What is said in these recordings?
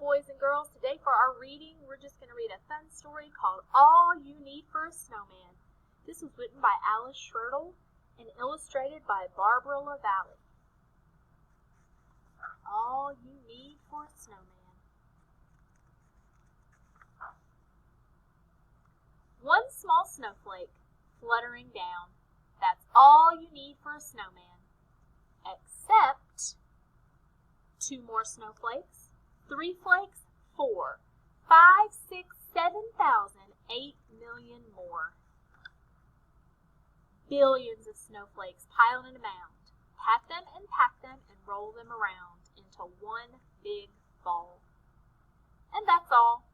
boys and girls, today for our reading, we're just going to read a fun story called All You Need for a Snowman. This was written by Alice Schroedel and illustrated by Barbara LaValle. All you need for a snowman. One small snowflake fluttering down. That's all you need for a snowman. Except 2 more snowflakes, 3 flakes, 4, 5, 6, 7,000, 8 million more. Billions of snowflakes piled in a mound. Pat them and pack them and roll them around into one big ball. And that's all.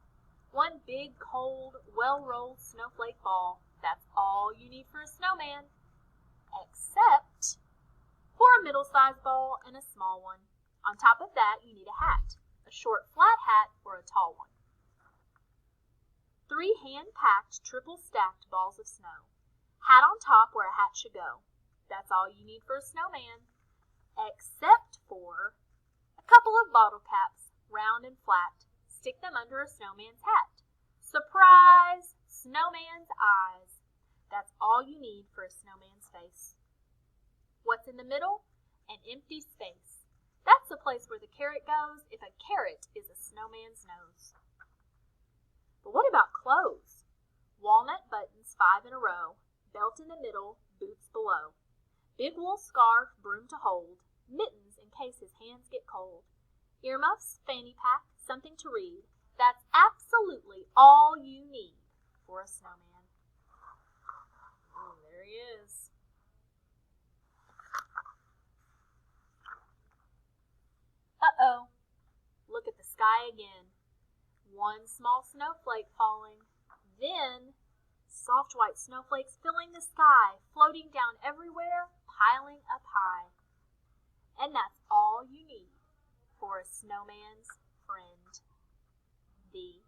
One big, cold, well-rolled snowflake ball. That's all you need for a snowman. Except for a middle-sized ball and a small one. On top of that, you need a hat. A short, flat hat or a tall one. 3 hand-packed, triple-stacked balls of snow. Hat on top where a hat should go. That's all you need for a snowman. Except for a couple of bottle caps, round and flat. Stick them under a snowman's hat. Surprise! Snowman's eyes. That's all you need for a snowman's face. What's in the middle? An empty space. That's the place where the carrot goes if a carrot is a snowman's nose. But what about clothes? Walnut buttons 5 in a row, belt in the middle, boots below. Big wool scarf, broom to hold, mittens in case his hands get cold. Earmuffs, fanny pack, something to read. That's absolutely all you need for a snowman. Oh, there he is. Uh-oh. Look at the sky again. One small snowflake falling. Then soft white snowflakes filling the sky, floating down everywhere, piling up high. And that's all you need for a snowman's friend. The